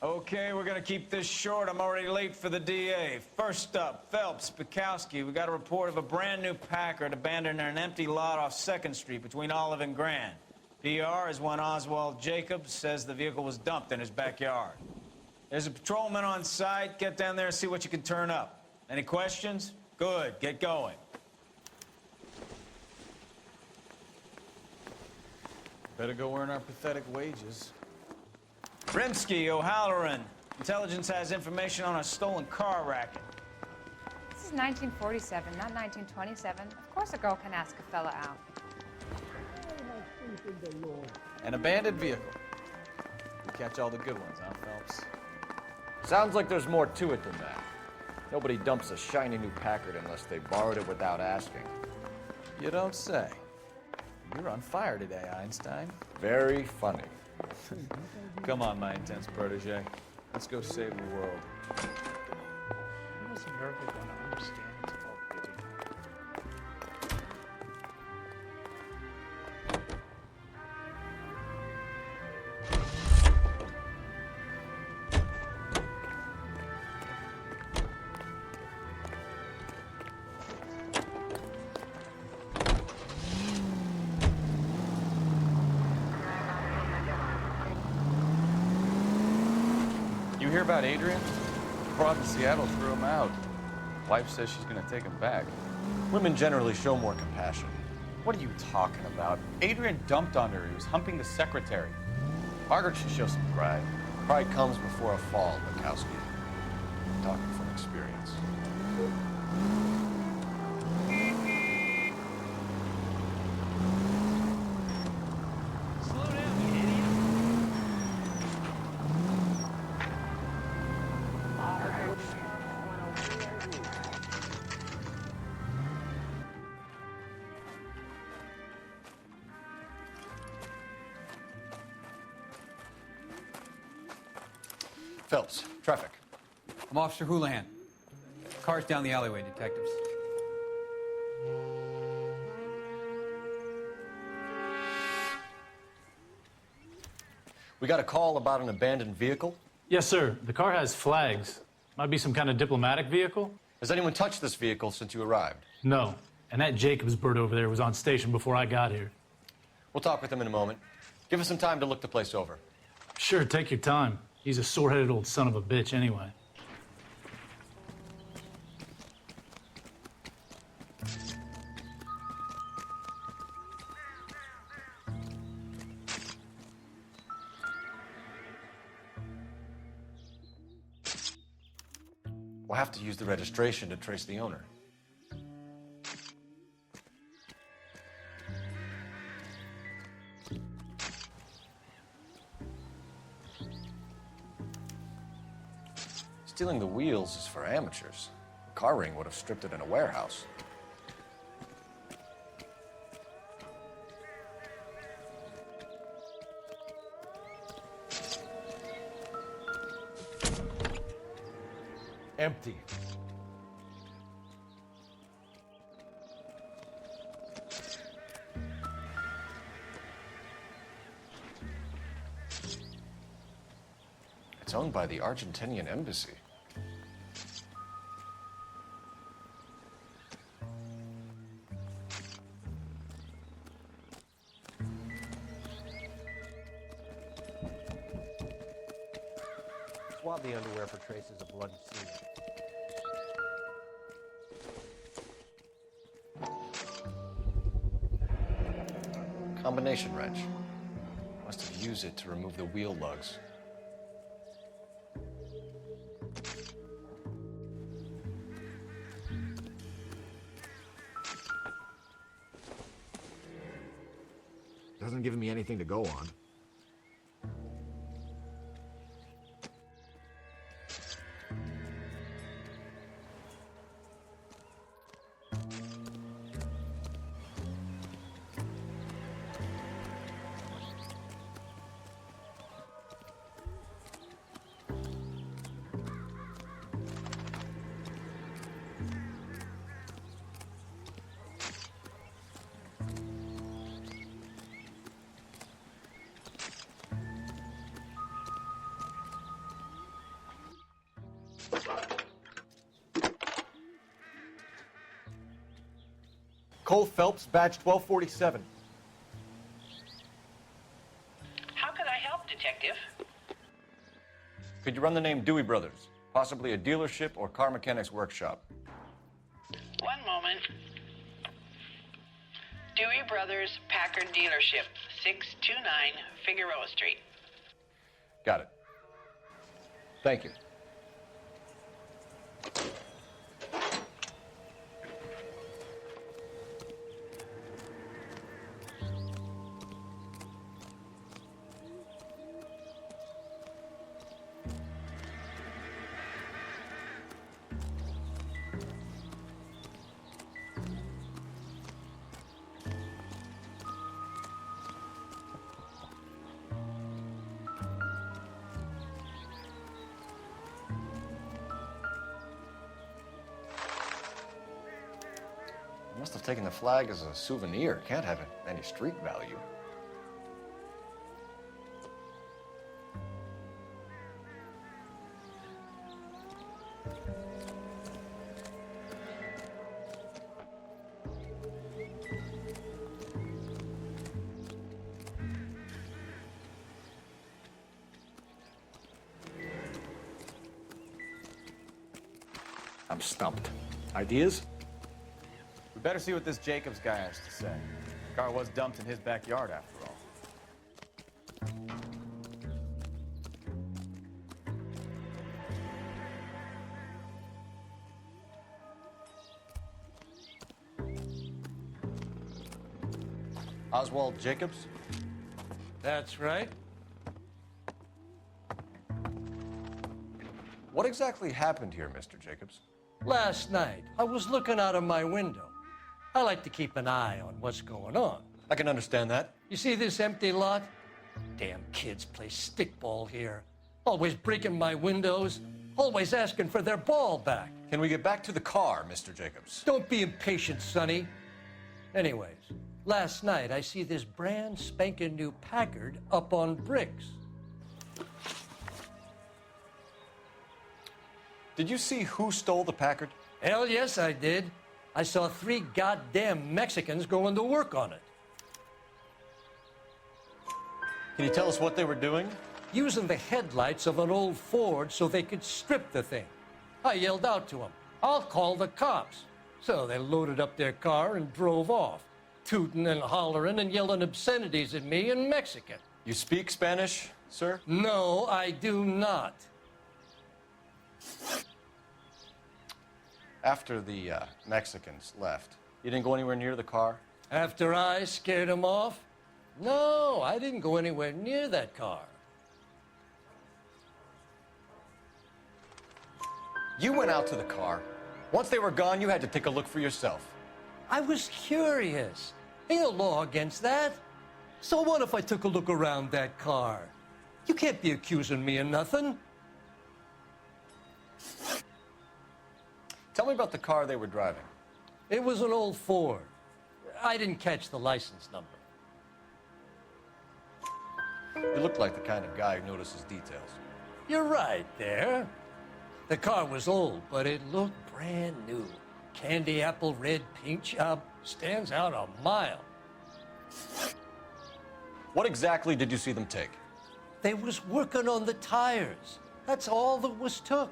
Okay, we're gonna keep this short. I'm already late for the DA. First up, Phelps, Bukowski. We got a report of a brand new Packard abandoned in an empty lot off 2nd Street between Olive and Grand. PR is one Oswald Jacobs says the vehicle was dumped in his backyard. There's a patrolman on site. Get down there and see what you can turn up. Any questions? Good, get going. Better go earn our pathetic wages. Rimsky, O'Halloran. Intelligence has information on a stolen car racket. This is 1947, not 1927. Of course a girl can ask a fella out. An abandoned vehicle. We catch all the good ones, huh, Phelps? Sounds like there's more to it than that. Nobody dumps a shiny new Packard unless they borrowed it without asking. You don't say. You're on fire today, Einstein. Very funny. Come on, my intense protege. Let's go save the world. How does America going to understand it's all busy? You hear about Adrian? Brought to Seattle, threw him out. Wife says she's gonna take him back. Women generally show more compassion. What are you talking about? Adrian dumped on her. He was humping the secretary. Margaret should show some pride. Pride comes before a fall, Bukowski. Talking from experience. Phelps, traffic. I'm Officer Houlihan. Car's down the alleyway, detectives. We got a call about an abandoned vehicle. Yes, sir. The car has flags. Might be some kind of diplomatic vehicle? Has anyone touched this vehicle since you arrived? No. And that Jacobs bird over there was on station before I got here. We'll talk with him in a moment. Give us some time to look the place over. Sure, take your time. He's a sore-headed old son of a bitch anyway. We'll have to use the registration to trace the owner. Stealing the wheels is for amateurs. A car ring would have stripped it in a warehouse. Empty. It's owned by the Argentinian embassy. Swab the underwear for traces of blood and semen. Combination wrench. Must have used it to remove the wheel lugs. Doesn't give me anything to go on. Nicole Phelps, badge 1247. How can I help, Detective? Could you run the name Dewey Brothers? Possibly a dealership or car mechanic's workshop. One moment. Dewey Brothers Packard Dealership, 629 Figueroa Street. Got it. Thank you. Must have taken the flag as a souvenir. Can't have any street value. I'm stumped. Ideas? We better see what this Jacobs guy has to say. The car was dumped in his backyard, after all. Oswald Jacobs? That's right. What exactly happened here, Mr. Jacobs? Last night, I was looking out of my window. I like to keep an eye on what's going on. I can understand that. You see this empty lot? Damn kids play stickball here. Always breaking my windows, always asking for their ball back. Can we get back to the car, Mr. Jacobs? Don't be impatient, Sonny. Anyways, last night I see this brand spanking new Packard up on bricks. Did you see who stole the Packard? Hell yes, I did. I saw 3 goddamn Mexicans going to work on it. Can you tell us what they were doing? Using the headlights of an old Ford so they could strip the thing. I yelled out to them, "I'll call the cops." So they loaded up their car and drove off, tooting and hollering and yelling obscenities at me in Mexican. You speak Spanish, sir? No, I do not. After the Mexicans left, you didn't go anywhere near the car? After I scared them off? No, I didn't go anywhere near that car. You went out to the car. Once they were gone, you had to take a look for yourself. I was curious. Ain't no law against that. So what if I took a look around that car? You can't be accusing me of nothing. Tell me about the car they were driving. It was an old Ford. I didn't catch the license number. You look like the kind of guy who notices details. You're right there. The car was old, but it looked brand new. Candy apple red paint job stands out a mile. What exactly did you see them take? They was working on the tires. That's all that was took.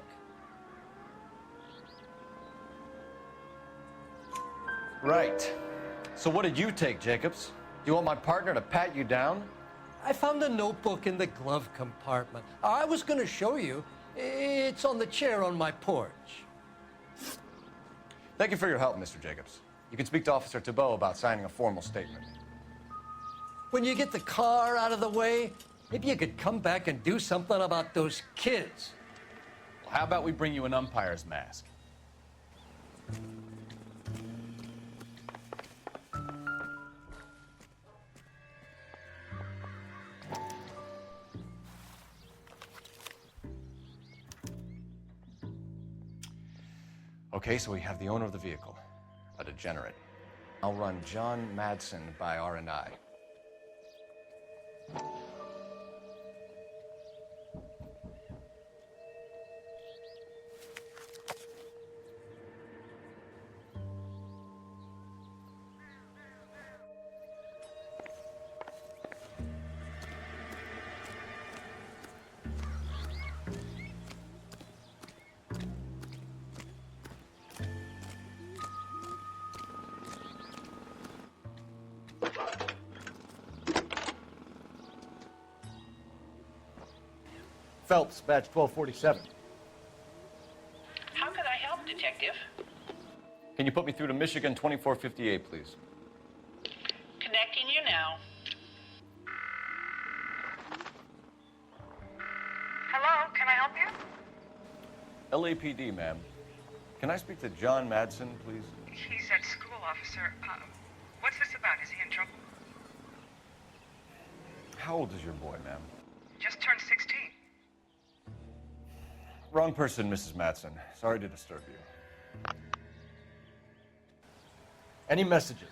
Right. So what did you take, Jacobs? You want my partner to pat you down? I found a notebook in the glove compartment. I was going to show you. It's on the chair on my porch. Thank you for your help, Mr. Jacobs. You can speak to Officer Thibault about signing a formal statement. When you get the car out of the way, maybe you could come back and do something about those kids. Well, how about we bring you an umpire's mask? Okay, so we have the owner of the vehicle, a degenerate. I'll run John Madsen by R&I. Phelps, badge 1247. How could I help, Detective? Can you put me through to Michigan 2458, please? Connecting you now. Hello, can I help you? LAPD, ma'am. Can I speak to John Madsen, please? He's at school, officer. What's this about? Is he in trouble? How old is your boy, ma'am? Just turned 16. Wrong person, Mrs. Madsen. Sorry to disturb you. Any messages?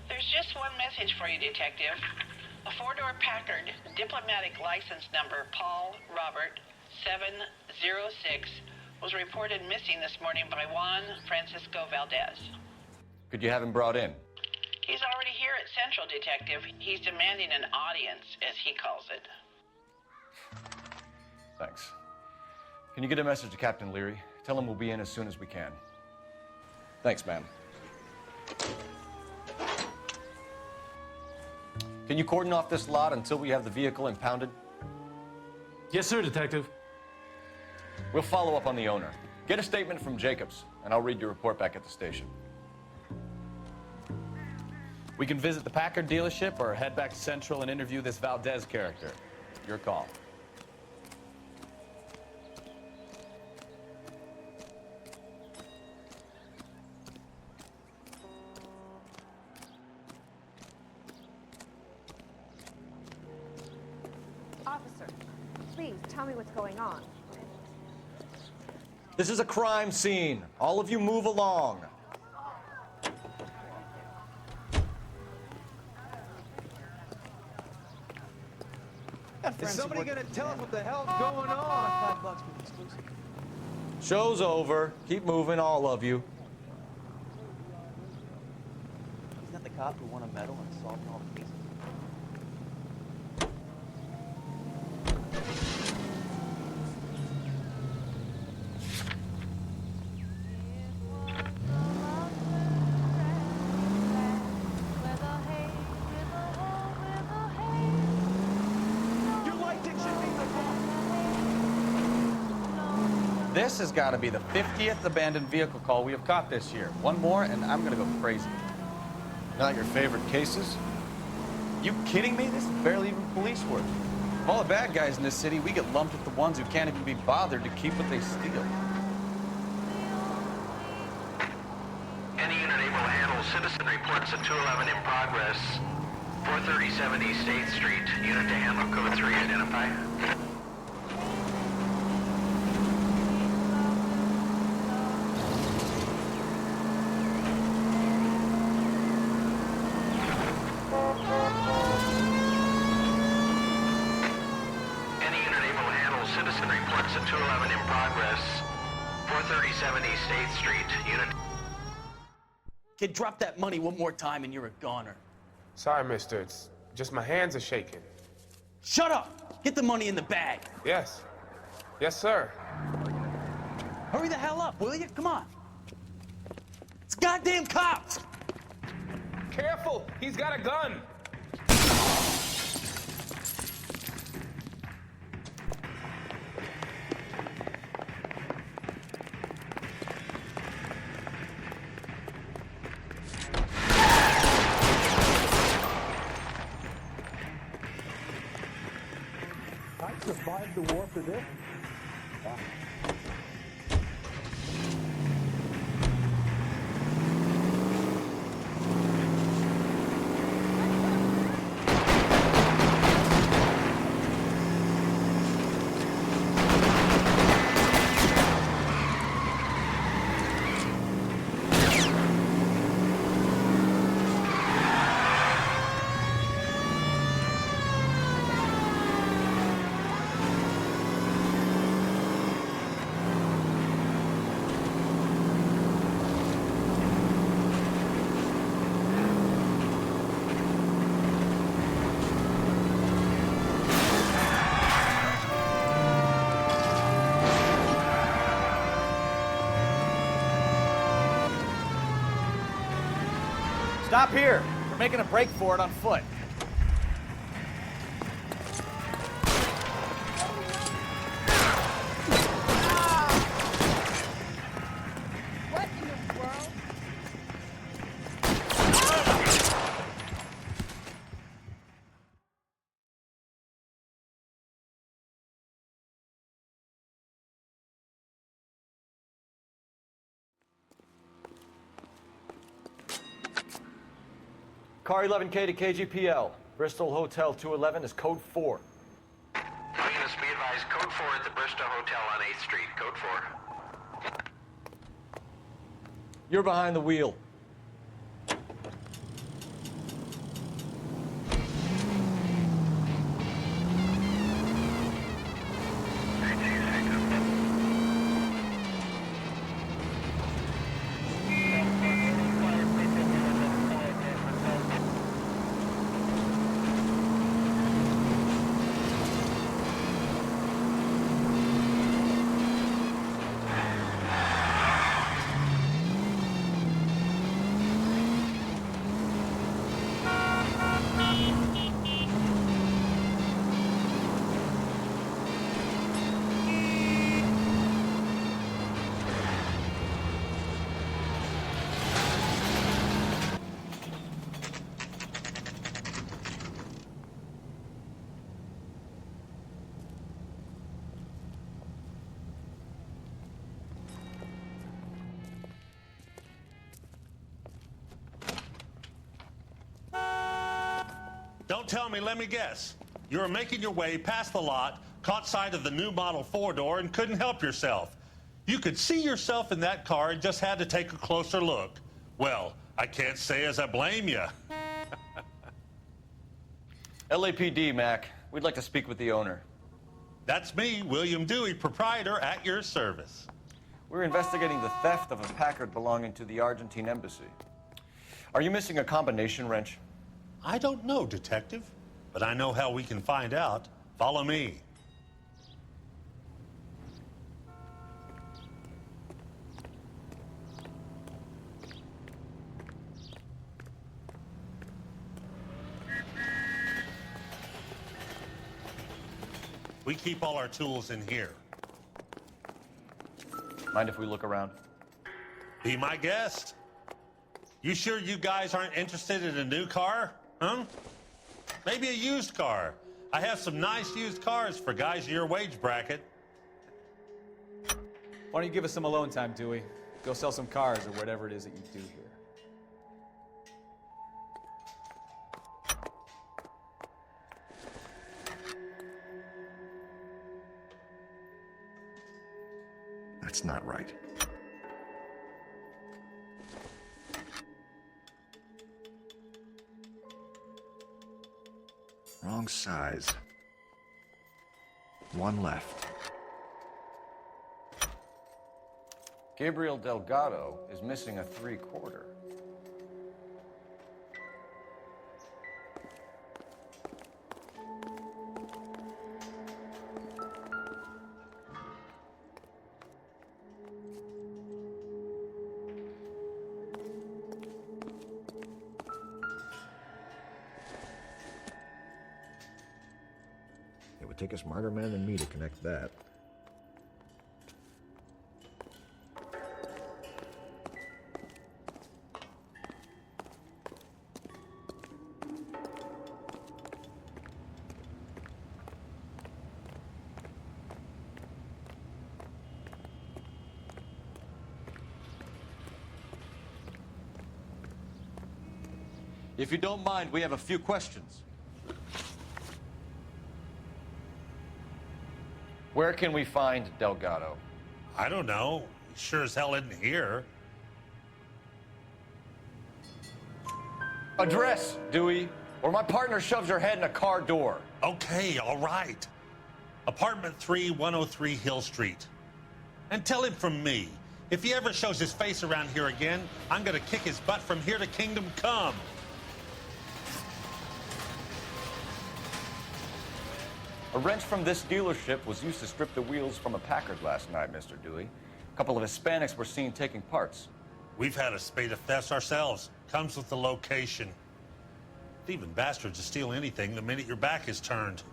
There's just one message for you, Detective. A four-door Packard, diplomatic license number Paul Robert 706, was reported missing this morning by Juan Francisco Valdez. Could you have him brought in? He's already here at Central, Detective. He's demanding an audience, as he calls it. Thanks. Can you get a message to Captain Leary? Tell him we'll be in as soon as we can. Thanks, ma'am. Can you cordon off this lot until we have the vehicle impounded? Yes, sir, Detective. We'll follow up on the owner. Get a statement from Jacobs, and I'll read your report back at the station. We can visit the Packard dealership or head back to Central and interview this Valdez character. Your call. Officer, please tell me what's going on. This is a crime scene. All of you move along. Is somebody gonna tell us what the hell's going on? $5 for the exclusive. Show's over. Keep moving, all of you. Isn't that the cop who won a medal and solved all the cases? This has got to be the 50th abandoned vehicle call we have caught this year. One more, and I'm going to go crazy. Not your favorite cases? You kidding me? This is barely even police work. Of all the bad guys in this city, we get lumped with the ones who can't even be bothered to keep what they steal. Any unit able to handle citizen reports at 211 in progress. 437 East 8th Street. Unit to handle code 3. Identify. Citizen reports at 211 in progress. 437 East 8th Street. Unit. Kid, drop that money one more time and you're a goner. Sorry, mister. It's just my hands are shaking. Shut up! Get the money in the bag. Yes. Yes, sir. Hurry the hell up, will you? Come on. It's goddamn cops! Careful! He's got a gun! Survived the war for this? Stop here. We're making a break for it on foot. Car 11K to KGPL. Bristol Hotel 211 is code 4. Units, be advised, code 4 at the Bristol Hotel on 8th Street. Code 4. You're behind the wheel. Don't tell me, let me guess. You were making your way past the lot, caught sight of the new model 4-door, and couldn't help yourself. You could see yourself in that car and just had to take a closer look. Well, I can't say as I blame you. LAPD, Mac. We'd like to speak with the owner. That's me, William Dewey, proprietor, at your service. We're investigating the theft of a Packard belonging to the Argentine embassy. Are you missing a combination wrench? I don't know, Detective, but I know how we can find out. Follow me. We keep all our tools in here. Mind if we look around? Be my guest. You sure you guys aren't interested in a new car? Huh? Maybe a used car. I have some nice used cars for guys in your wage bracket. Why don't you give us some alone time, Dewey? Go sell some cars or whatever it is that you do here. That's not right. Wrong size. One left. Gabriel Delgado is missing a 3/4. It would take a smarter man than me to connect that. If you don't mind, we have a few questions. Where can we find Delgado? I don't know. He sure as hell isn't here. Address, Dewey, or my partner shoves her head in a car door. Okay, all right. Apartment 3, 103 Hill Street. And tell him from me, if he ever shows his face around here again, I'm gonna kick his butt from here to Kingdom Come. A wrench from this dealership was used to strip the wheels from a Packard last night, Mr. Dewey. A couple of Hispanics were seen taking parts. We've had a spate of thefts ourselves. Comes with the location. Thieving bastards to steal anything the minute your back is turned.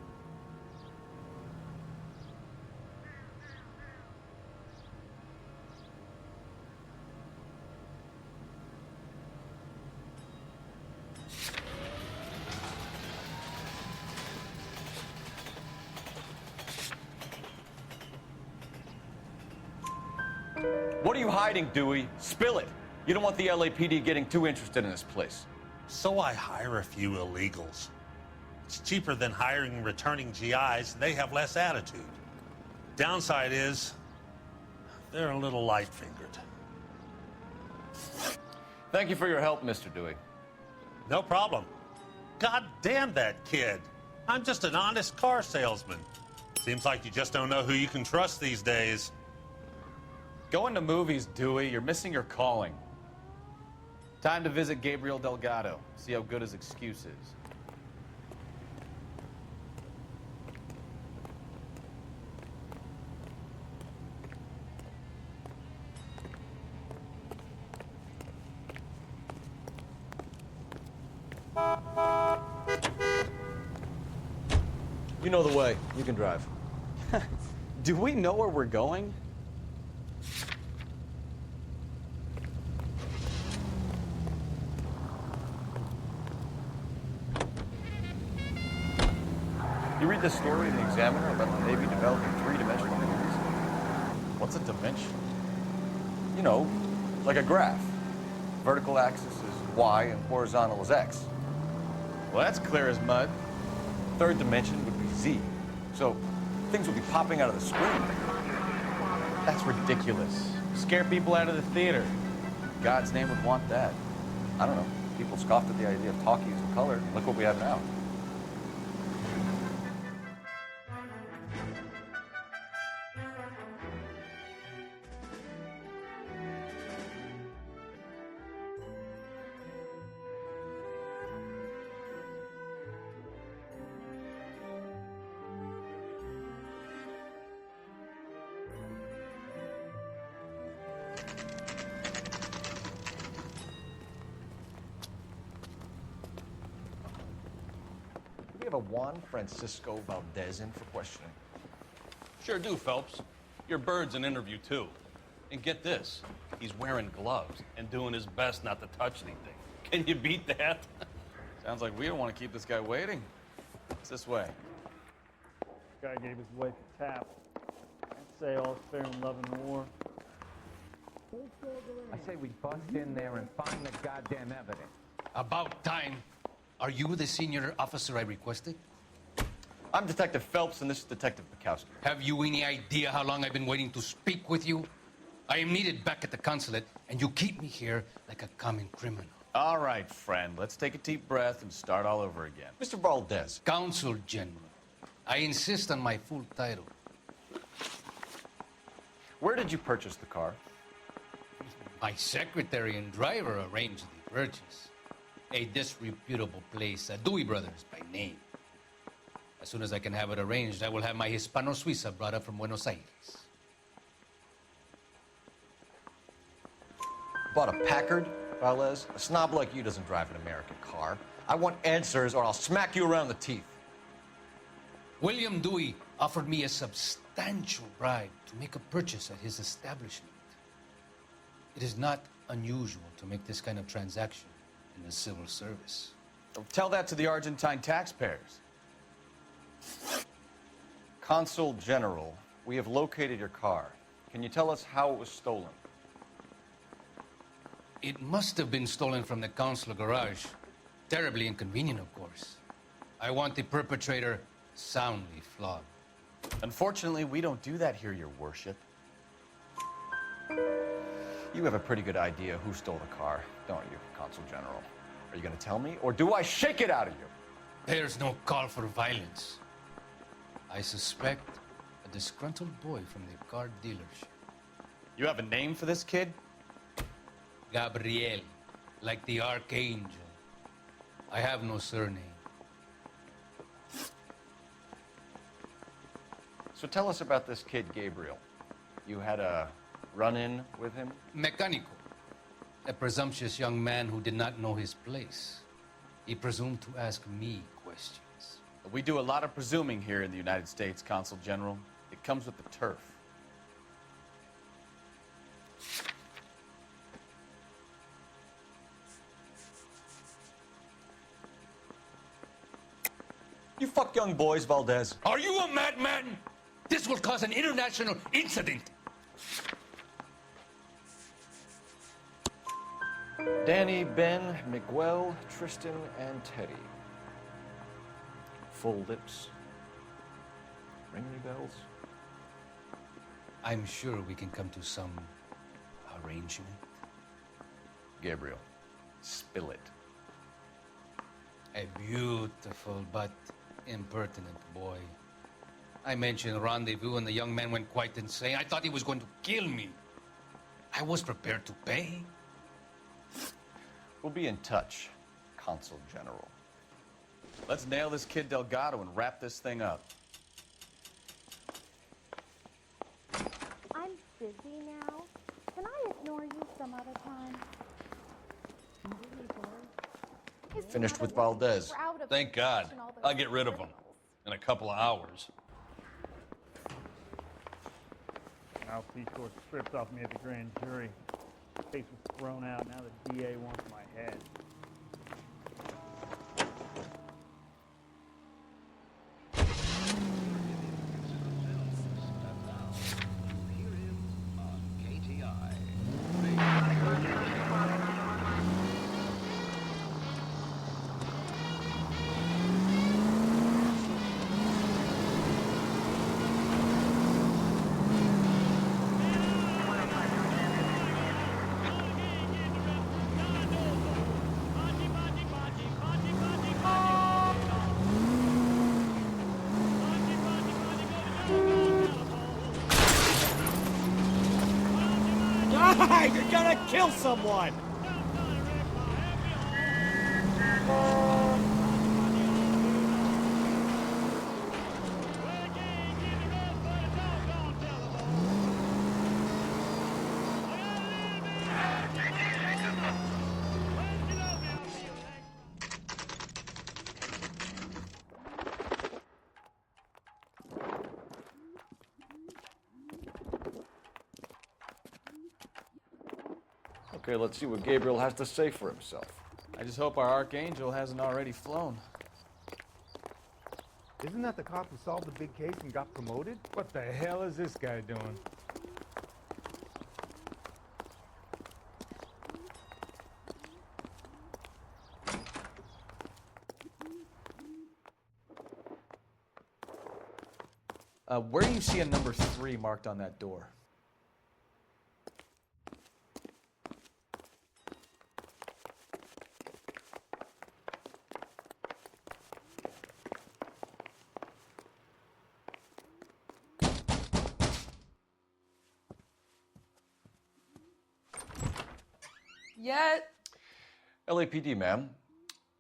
What are you hiding, Dewey? Spill it. You don't want the LAPD getting too interested in this place. So I hire a few illegals. It's cheaper than hiring returning GIs, and they have less attitude. Downside is, they're a little light-fingered. Thank you for your help, Mr. Dewey. No problem. God damn that kid. I'm just an honest car salesman. Seems like you just don't know who you can trust these days. Going to movies, Dewey. You're missing your calling. Time to visit Gabriel Delgado. See how good his excuse is. You know the way. You can drive. Do we know where we're going? You read this story in the Examiner about the Navy developing three-dimensional movies? What's a dimension? You know, like a graph. Vertical axis is Y and horizontal is X. Well, that's clear as mud. Third dimension would be Z. So things would be popping out of the screen. That's ridiculous. Scare people out of the theater. God's name would want that. I don't know. People scoffed at the idea of talkies in color. Look what we have now. We have a Juan Francisco Valdez in for questioning. Sure do, Phelps. Your bird's an interview, too. And get this, he's wearing gloves and doing his best not to touch anything. Can you beat that? Sounds like we don't want to keep this guy waiting. It's this way. Guy gave his wife a tap. I'd say all's fair in love and war. I say we bust in there and find the goddamn evidence. About time. Are you the senior officer I requested? I'm Detective Phelps, and this is Detective Bukowski. Have you any idea how long I've been waiting to speak with you? I am needed back at the consulate, and you keep me here like a common criminal. All right, friend. Let's take a deep breath and start all over again. Mr. Valdez. Consul General. I insist on my full title. Where did you purchase the car? My secretary and driver arranged the purchase. A disreputable place, Dewey Brothers by name. As soon as I can have it arranged, I will have my Hispano Suiza brought up from Buenos Aires. Bought a Packard, Valdez? A snob like you doesn't drive an American car. I want answers or I'll smack you around the teeth. William Dewey offered me a substantial bribe to make a purchase at his establishment. It is not unusual to make this kind of transaction in the civil service. Tell that to the Argentine taxpayers. Consul General, we have located your car. Can you tell us how it was stolen? It must have been stolen from the consular garage. Terribly inconvenient, of course. I want the perpetrator soundly flogged. Unfortunately, we don't do that here, Your Worship. You have a pretty good idea who stole the car, don't you, Consul General? Are you going to tell me, or do I shake it out of you? There's no call for violence. I suspect a disgruntled boy from the car dealership. You have a name for this kid? Gabriel, like the archangel. I have no surname. So tell us about this kid, Gabriel. You had a run-in with him? Mecánico. A presumptuous young man who did not know his place. He presumed to ask me questions. We do a lot of presuming here in the United States, Consul General. It comes with the turf. You fuck young boys, Valdez. Are you a madman? This will cause an international incident. Danny, Ben, Miguel, Tristan, and Teddy. Full lips. Ring any bells? I'm sure we can come to some arrangement. Gabriel, spill it. A beautiful but impertinent boy. I mentioned rendezvous and the young man went quite insane. I thought he was going to kill me. I was prepared to pay. We'll be in touch, Consul General. Let's nail this kid Delgado and wrap this thing up. I'm busy now. Can I ignore you some other time? Finished with Valdez. Thank God. I'll get rid of him in a couple of hours. Now Seashore stripped off me at the grand jury. Case was thrown out. Now the DA wants my head. You're gonna kill someone! Okay, let's see what Gabriel has to say for himself. I just hope our Archangel hasn't already flown. Isn't that the cop who solved the big case and got promoted? What the hell is this guy doing? Where do you see a number 3 marked on that door? Yeah. LAPD, ma'am.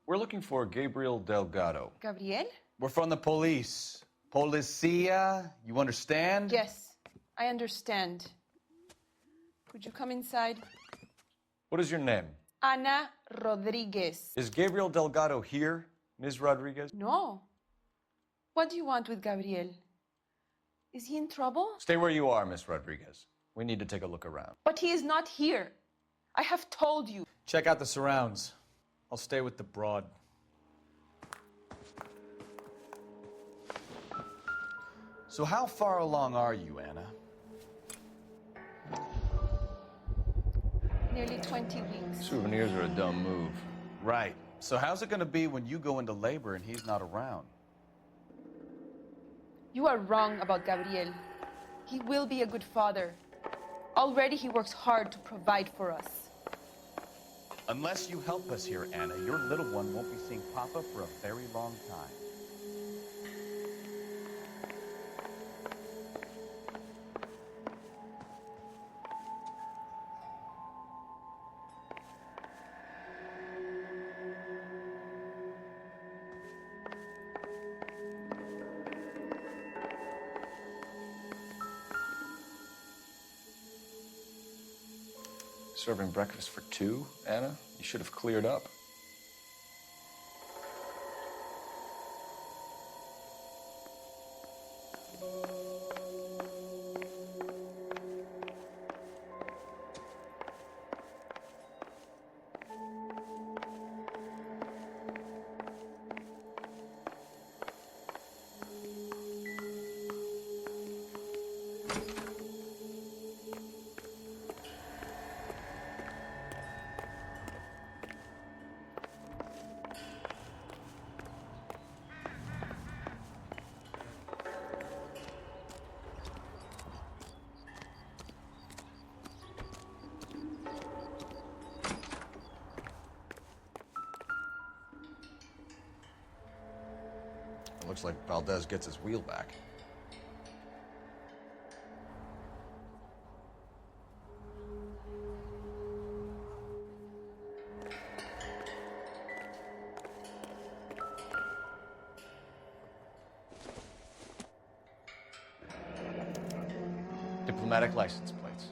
We're looking for Gabriel Delgado. Gabriel? We're from the police. Policia, you understand? Yes, I understand. Could you come inside? What is your name? Ana Rodriguez. Is Gabriel Delgado here, Ms. Rodriguez? No. What do you want with Gabriel? Is he in trouble? Stay where you are, Ms. Rodriguez. We need to take a look around. But he is not here. I have told you. Check out the surrounds. I'll stay with the broad. So how far along are you, Anna? Nearly 20 weeks. Souvenirs are a dumb move. Right. So how's it going to be when you go into labor and he's not around? You are wrong about Gabriel. He will be a good father. Already he works hard to provide for us. Unless you help us here, Anna, your little one won't be seeing Papa for a very long time. Serving breakfast for 2, Anna? You should have cleared up. Looks like Valdez gets his wheel back. Diplomatic license plates.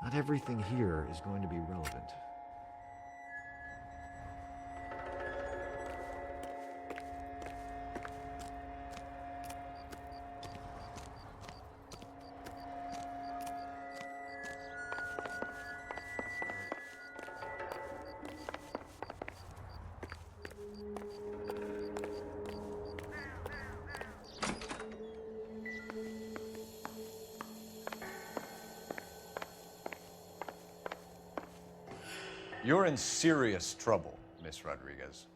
Not everything here is going to be relevant. You're in serious trouble, Miss Rodriguez.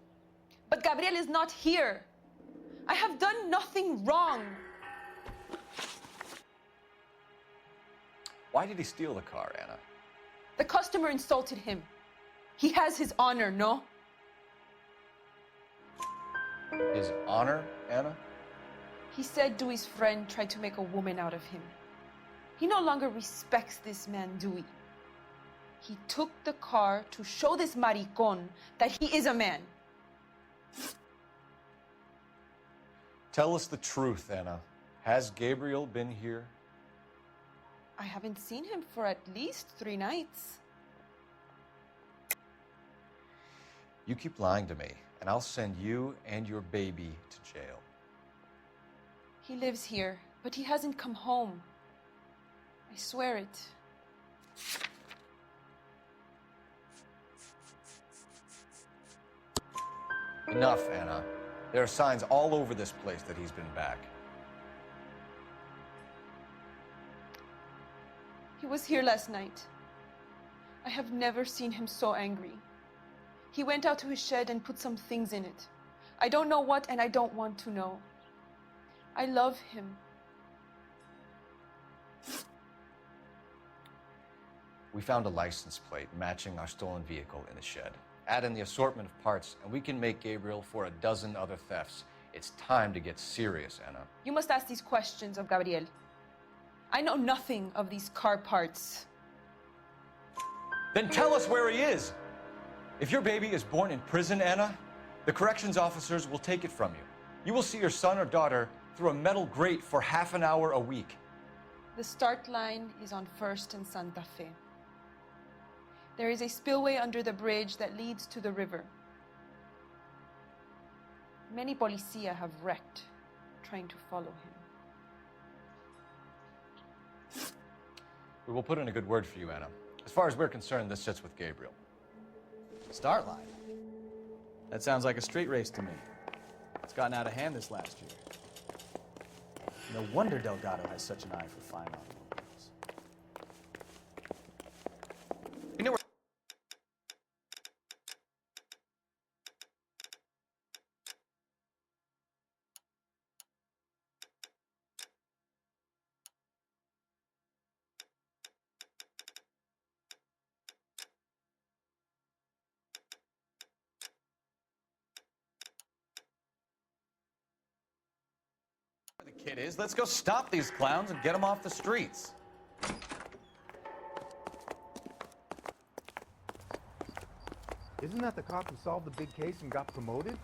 But Gabriel is not here. I have done nothing wrong. Why did he steal the car, Anna? The customer insulted him. He has his honor, no? His honor, Anna? He said Dewey's friend tried to make a woman out of him. He no longer respects this man, Dewey. He took the car to show this maricón that he is a man. Tell us the truth, Anna. Has Gabriel been here? I haven't seen him for at least 3 nights. You keep lying to me, and I'll send you and your baby to jail. He lives here, but he hasn't come home. I swear it. Enough, Anna. There are signs all over this place that he's been back. He was here last night. I have never seen him so angry. He went out to his shed and put some things in it. I don't know what, and I don't want to know. I love him. We found a license plate matching our stolen vehicle in the shed. Add in the assortment of parts, and we can make Gabriel for a dozen other thefts. It's time to get serious, Anna. You must ask these questions of Gabriel. I know nothing of these car parts. Then tell us where he is! If your baby is born in prison, Anna, the corrections officers will take it from you. You will see your son or daughter through a metal grate for half an hour a week. The start line is on 1st and Santa Fe. There is a spillway under the bridge that leads to the river. Many policia have wrecked trying to follow him. We will put in a good word for you, Anna. As far as we're concerned, this sits with Gabriel. Start line? That sounds like a street race to me. It's gotten out of hand this last year. No wonder Delgado has such an eye for fine automobiles. You know where... the kid is. Let's go stop these clowns and get them off the streets. Isn't that the cop who solved the big case and got promoted?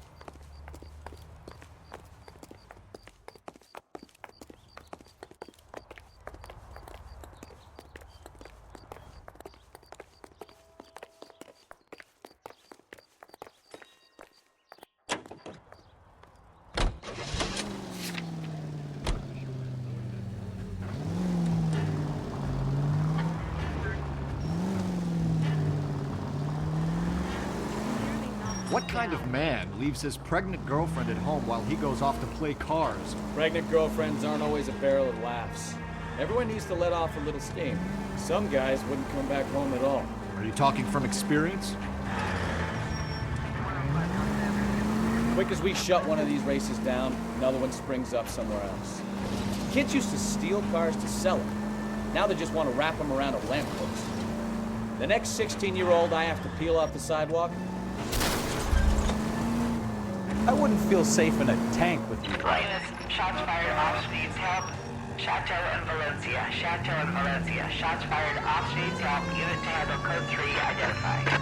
What kind of man leaves his pregnant girlfriend at home while he goes off to play cars? Pregnant girlfriends aren't always a barrel of laughs. Everyone needs to let off a little steam. Some guys wouldn't come back home at all. Are you talking from experience? Quick as we shut one of these races down, another one springs up somewhere else. Kids used to steal cars to sell them. Now they just want to wrap them around a lamppost. The next 16-year-old I have to peel off the sidewalk? I wouldn't feel safe in a tank with you driving. Shots fired off needs help. Chateau and Valencia. Chateau and Valencia. Shots fired off needs help. Unit to handle code 3 identified.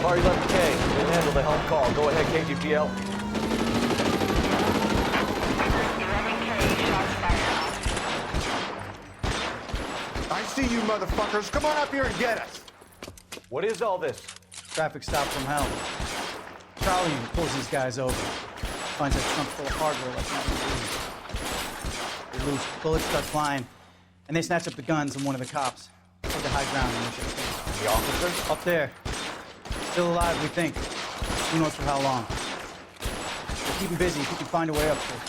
R11K, didn't handle the helm call. Go ahead, KGPL. 11K, shots fired. I see you motherfuckers. Come on up here and get us. What is all this? Traffic stop from hell. Charlie pulls these guys over. Finds a trunk full of hardware like nothing. They lose. Bullets start flying. And they snatch up the guns and one of the cops. Take the high ground and issue. The officer? Up there. Still alive, we think. Who knows for how long. We'll keep him busy if we can find a way up there.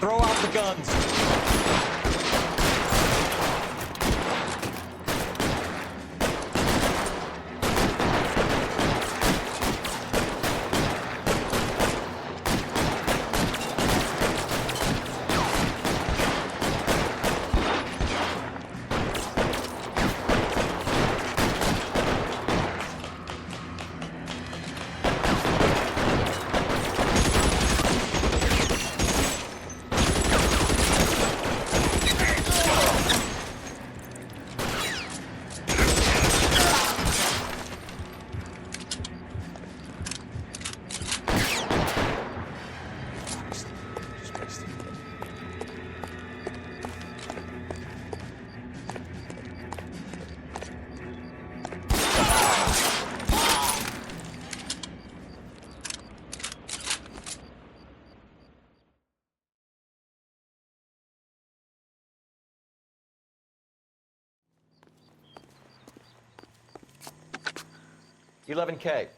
Throw out the guns. "11K.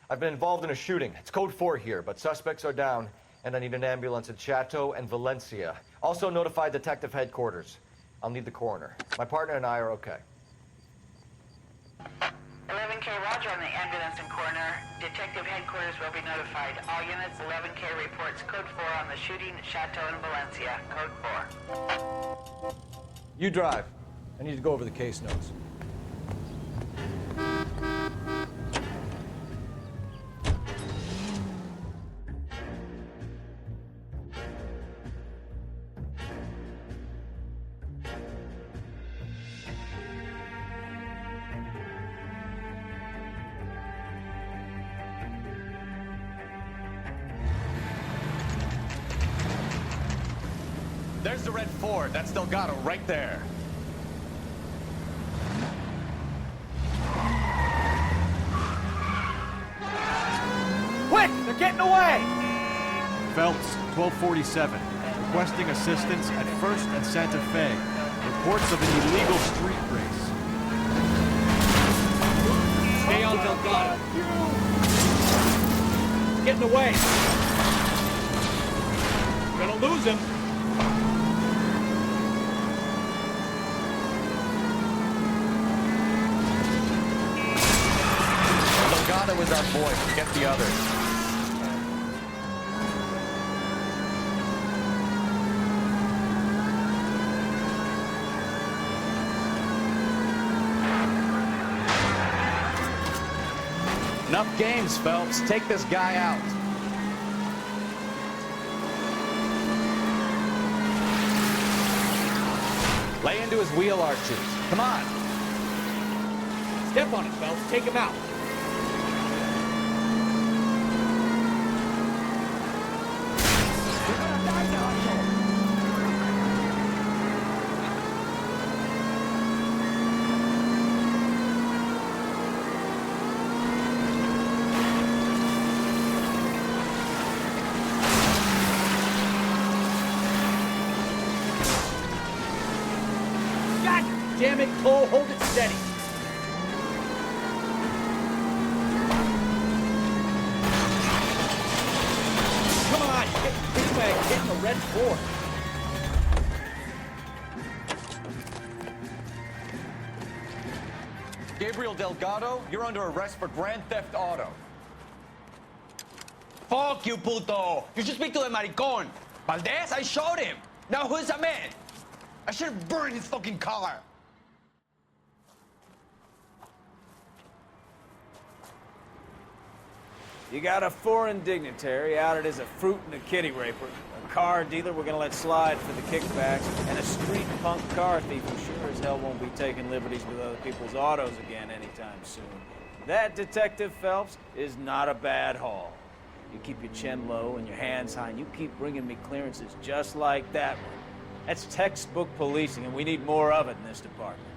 I've been involved in a shooting. It's code 4 here, but suspects are down, and I need an ambulance at Chateau and Valencia. Also notify detective headquarters. I'll need the coroner. My partner and I are okay." 11K, roger on the ambulance and coroner. Detective headquarters will be notified. All units, 11K reports code 4 on the shooting at Chateau and Valencia. Code 4. You drive. I need to go over the case notes. There's the red Ford. That's Delgado right there. Quick! They're getting away! Phelps, 1247. Requesting assistance at 1st and Santa Fe. Reports of an illegal street race. Stay on Delgado. He's getting away. We're gonna lose him. Delgado is our boy. Forget the others. Enough games, Phelps. Take this guy out. Lay into his wheel arches. Come on. Step on it, Phelps. Take him out. Damn it, Cole, hold it steady. Come on, get big bag hitting the red Ford. Gabriel Delgado, you're under arrest for grand theft auto. Fuck you, puto! You should speak to the maricon. Valdez, I showed him. Now who's the man? I should have burned his fucking car. You got a foreign dignitary outed as a fruit and a kitty raper, a car dealer we're gonna let slide for the kickbacks, and a street punk car thief who sure as hell won't be taking liberties with other people's autos again anytime soon. That, Detective Phelps, is not a bad haul. You keep your chin low and your hands high, and you keep bringing me clearances just like that one. That's textbook policing, and we need more of it in this department.